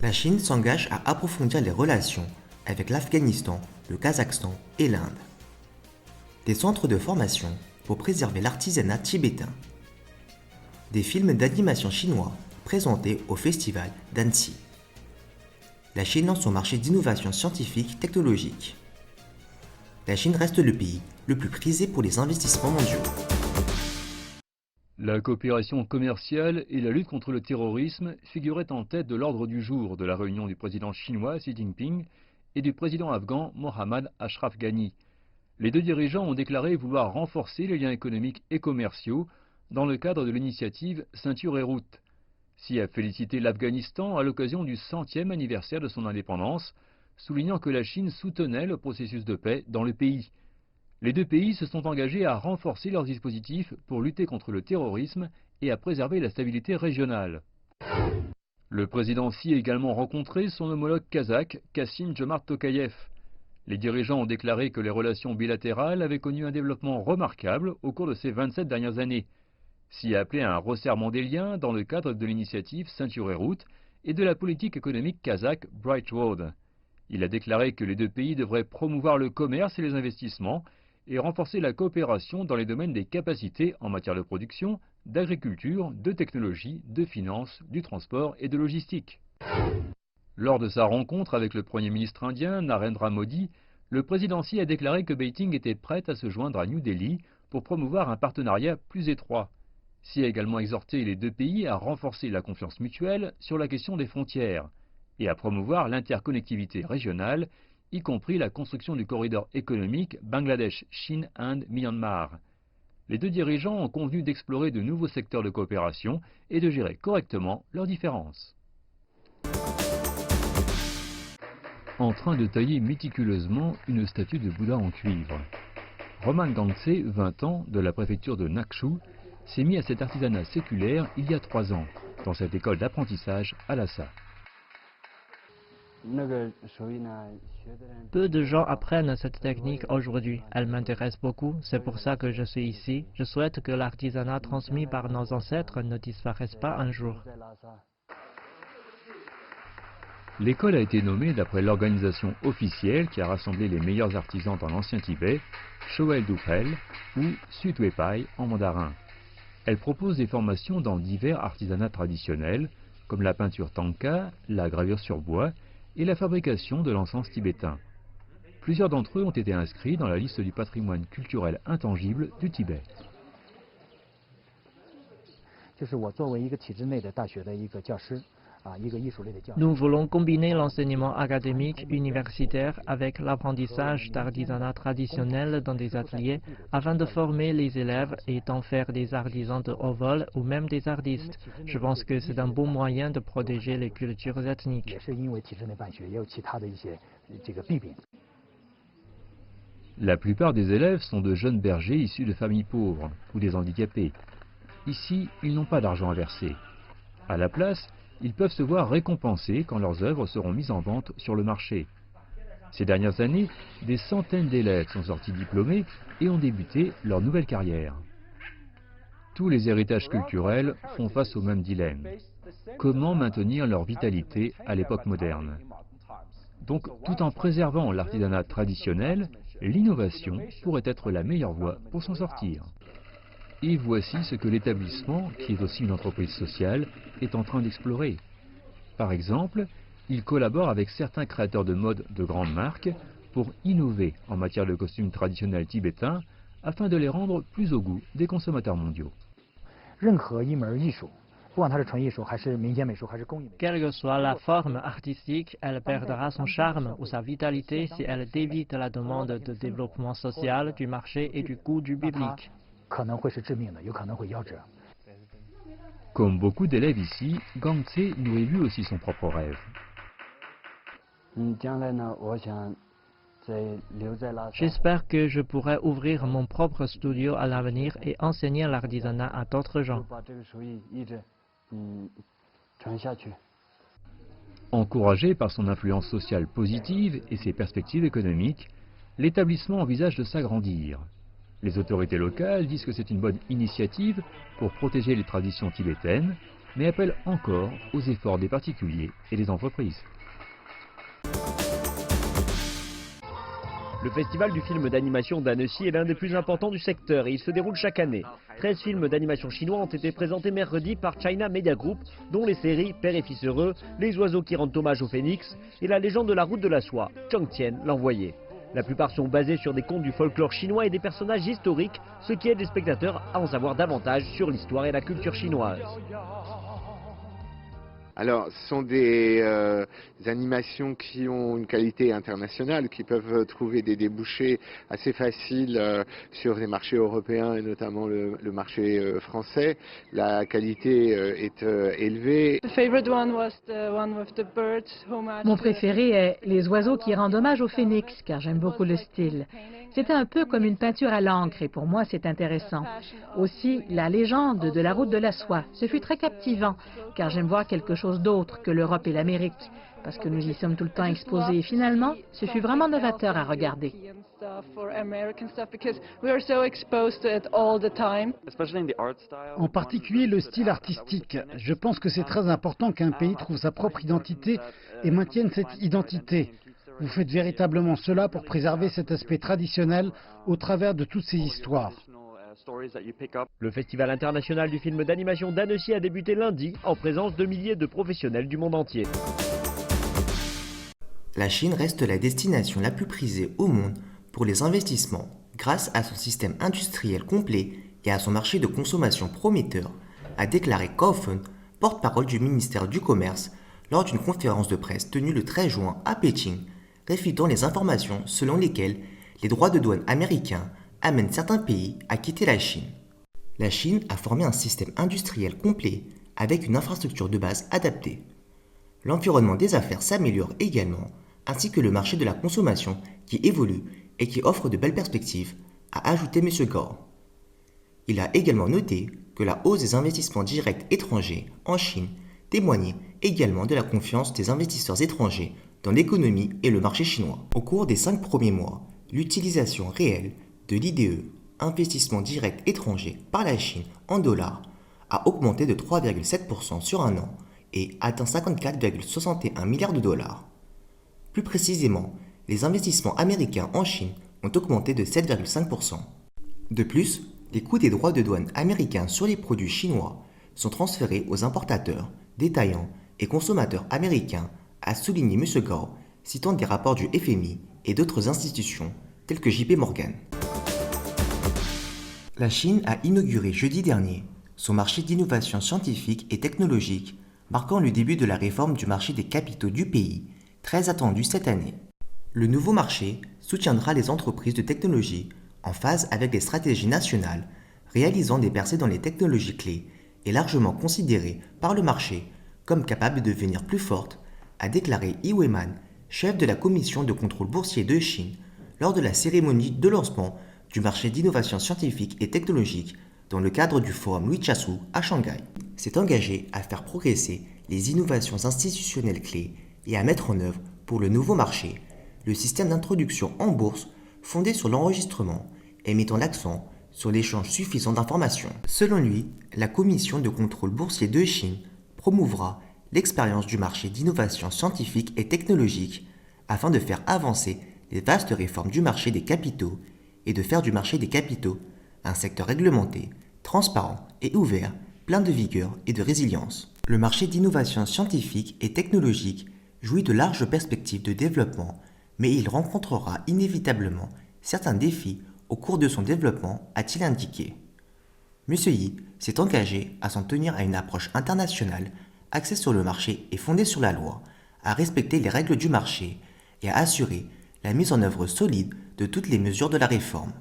La Chine s'engage à approfondir les relations avec l'Afghanistan, le Kazakhstan et l'Inde. Des centres de formation pour préserver l'artisanat tibétain. Des films d'animation chinois présentés au festival d'Annecy. La Chine lance son marché d'innovation scientifique technologique. La Chine reste le pays le plus prisé pour les investissements mondiaux. La coopération commerciale et la lutte contre le terrorisme figuraient en tête de l'ordre du jour de la réunion du président chinois Xi Jinping et du président afghan Mohammad Ashraf Ghani. Les deux dirigeants ont déclaré vouloir renforcer les liens économiques et commerciaux dans le cadre de l'initiative Ceinture et Route. Xi a félicité l'Afghanistan à l'occasion du 100e anniversaire de son indépendance, soulignant que la Chine soutenait le processus de paix dans le pays. Les deux pays se sont engagés à renforcer leurs dispositifs pour lutter contre le terrorisme et à préserver la stabilité régionale. Le président Xi a également rencontré son homologue kazakh, Kassym-Jomart Tokayev. Les dirigeants ont déclaré que les relations bilatérales avaient connu un développement remarquable au cours de ces 27 dernières années. Xi a appelé à un resserrement des liens dans le cadre de l'initiative Ceinture et Route et de la politique économique kazakh Bright Road. Il a déclaré que les deux pays devraient promouvoir le commerce et les investissements et renforcer la coopération dans les domaines des capacités en matière de production, d'agriculture, de technologie, de finances, du transport et de logistique. Lors de sa rencontre avec le Premier ministre indien Narendra Modi, le président Xi a déclaré que Beijing était prête à se joindre à New Delhi pour promouvoir un partenariat plus étroit. Xi a également exhorté les deux pays à renforcer la confiance mutuelle sur la question des frontières et à promouvoir l'interconnectivité régionale, y compris la construction du corridor économique Bangladesh-Chine-Inde-Myanmar. Les deux dirigeants ont convenu d'explorer de nouveaux secteurs de coopération et de gérer correctement leurs différences. En train de tailler méticuleusement une statue de Bouddha en cuivre. Roman Gangtse, 20 ans, de la préfecture de Nakshu, s'est mis à cet artisanat séculaire il y a 3 ans, dans cette école d'apprentissage à Lhasa. Peu de gens apprennent cette technique aujourd'hui. Elle m'intéresse beaucoup, c'est pour ça que je suis ici. Je souhaite que l'artisanat transmis par nos ancêtres ne disparaisse pas un jour. L'école a été nommée d'après l'organisation officielle qui a rassemblé les meilleurs artisans dans l'ancien Tibet, Choel Duphel ou Sutuepai en mandarin. Elle propose des formations dans divers artisanats traditionnels, comme la peinture tanka, la gravure sur bois et la fabrication de l'encens tibétain. Plusieurs d'entre eux ont été inscrits dans la liste du patrimoine culturel intangible du Tibet. Nous voulons combiner l'enseignement académique universitaire avec l'apprentissage d'artisanat traditionnel dans des ateliers afin de former les élèves et d'en faire des artisans de haut vol ou même des artistes. Je pense que c'est un bon moyen de protéger les cultures ethniques. La plupart des élèves sont de jeunes bergers issus de familles pauvres ou des handicapés. Ici, ils n'ont pas d'argent à verser. À la place, ils peuvent se voir récompensés quand leurs œuvres seront mises en vente sur le marché. Ces dernières années, des centaines d'élèves sont sortis diplômés et ont débuté leur nouvelle carrière. Tous les héritages culturels font face au même dilemme. Comment maintenir leur vitalité à l'époque moderne? Donc, tout en préservant l'artisanat traditionnel, l'innovation pourrait être la meilleure voie pour s'en sortir. Et voici ce que l'établissement, qui est aussi une entreprise sociale, est en train d'explorer. Par exemple, il collabore avec certains créateurs de mode de grandes marques pour innover en matière de costumes traditionnels tibétains afin de les rendre plus au goût des consommateurs mondiaux. Quelle que soit la forme artistique, elle perdra son charme ou sa vitalité si elle dévie de la demande de développement social, du marché et du goût du public. Comme beaucoup d'élèves ici, Gangtse nourrit lui aussi son propre rêve. J'espère que je pourrai ouvrir mon propre studio à l'avenir et enseigner l'artisanat à d'autres gens. Encouragé par son influence sociale positive et ses perspectives économiques, l'établissement envisage de s'agrandir. Les autorités locales disent que c'est une bonne initiative pour protéger les traditions tibétaines mais appelle encore aux efforts des particuliers et des entreprises. Le festival du film d'animation d'Annecy est l'un des plus importants du secteur et il se déroule chaque année. 13 films d'animation chinois ont été présentés mercredi par China Media Group, dont les séries Père et Fils heureux, Les oiseaux qui rendent hommage au phénix et La légende de la route de la soie, Chong Tien, l'envoyé. La plupart sont basés sur des contes du folklore chinois et des personnages historiques, ce qui aide les spectateurs à en savoir davantage sur l'histoire et la culture chinoise. Alors, ce sont des animations qui ont une qualité internationale, qui peuvent trouver des débouchés assez faciles sur les marchés européens et notamment le marché français. La qualité est élevée. Mon préféré est Les oiseaux qui rendent hommage au phénix, car j'aime beaucoup le style. C'était un peu comme une peinture à l'encre et pour moi c'est intéressant. Aussi, La légende de la route de la soie, ce fut très captivant, car j'aime voir quelque chose d'autre que l'Europe et l'Amérique, parce que nous y sommes tout le temps exposés et finalement, ce fut vraiment novateur à regarder. En particulier le style artistique. Je pense que c'est très important qu'un pays trouve sa propre identité et maintienne cette identité. Vous faites véritablement cela pour préserver cet aspect traditionnel au travers de toutes ces histoires. Le Festival international du film d'animation d'Annecy a débuté lundi en présence de milliers de professionnels du monde entier. La Chine reste la destination la plus prisée au monde pour les investissements grâce à son système industriel complet et à son marché de consommation prometteur, a déclaré Cao Fen, porte-parole du ministère du Commerce, lors d'une conférence de presse tenue le 13 juin à Pékin, réfutant les informations selon lesquelles les droits de douane américains amènent certains pays à quitter la Chine. La Chine a formé un système industriel complet avec une infrastructure de base adaptée. L'environnement des affaires s'améliore également, ainsi que le marché de la consommation qui évolue et qui offre de belles perspectives, a ajouté M. Gao. Il a également noté que la hausse des investissements directs étrangers en Chine témoignait également de la confiance des investisseurs étrangers dans l'économie et le marché chinois. Au cours des 5 premiers mois, l'utilisation réelle de l'IDE, investissement direct étranger par la Chine en dollars, a augmenté de 3,7% sur un an et atteint 54,61 milliards de dollars. Plus précisément, les investissements américains en Chine ont augmenté de 7,5%. De plus, les coûts des droits de douane américains sur les produits chinois sont transférés aux importateurs, détaillants et consommateurs américains, a souligné M. Gao, citant des rapports du FMI et d'autres institutions telles que JP Morgan. La Chine a inauguré jeudi dernier son marché d'innovation scientifique et technologique, marquant le début de la réforme du marché des capitaux du pays, très attendu cette année. Le nouveau marché soutiendra les entreprises de technologie en phase avec les stratégies nationales, réalisant des percées dans les technologies clés et largement considérées par le marché comme capables de devenir plus fortes, a déclaré Yi Weiman, chef de la commission de contrôle boursier de Chine, lors de la cérémonie de lancement du marché d'innovation scientifique et technologique dans le cadre du forum Luichasu à Shanghai. S'est engagé à faire progresser les innovations institutionnelles clés et à mettre en œuvre pour le nouveau marché le système d'introduction en bourse fondé sur l'enregistrement et mettant l'accent sur l'échange suffisant d'informations. Selon lui, la commission de contrôle boursier de Chine promouvra l'expérience du marché d'innovation scientifique et technologique afin de faire avancer les vastes réformes du marché des capitaux et de faire du marché des capitaux un secteur réglementé, transparent et ouvert, plein de vigueur et de résilience. Le marché d'innovation scientifique et technologique jouit de larges perspectives de développement, mais il rencontrera inévitablement certains défis au cours de son développement, a-t-il indiqué. M. Yi s'est engagé à s'en tenir à une approche internationale axée sur le marché et fondée sur la loi, à respecter les règles du marché et à assurer la mise en œuvre solide de toutes les mesures de la réforme.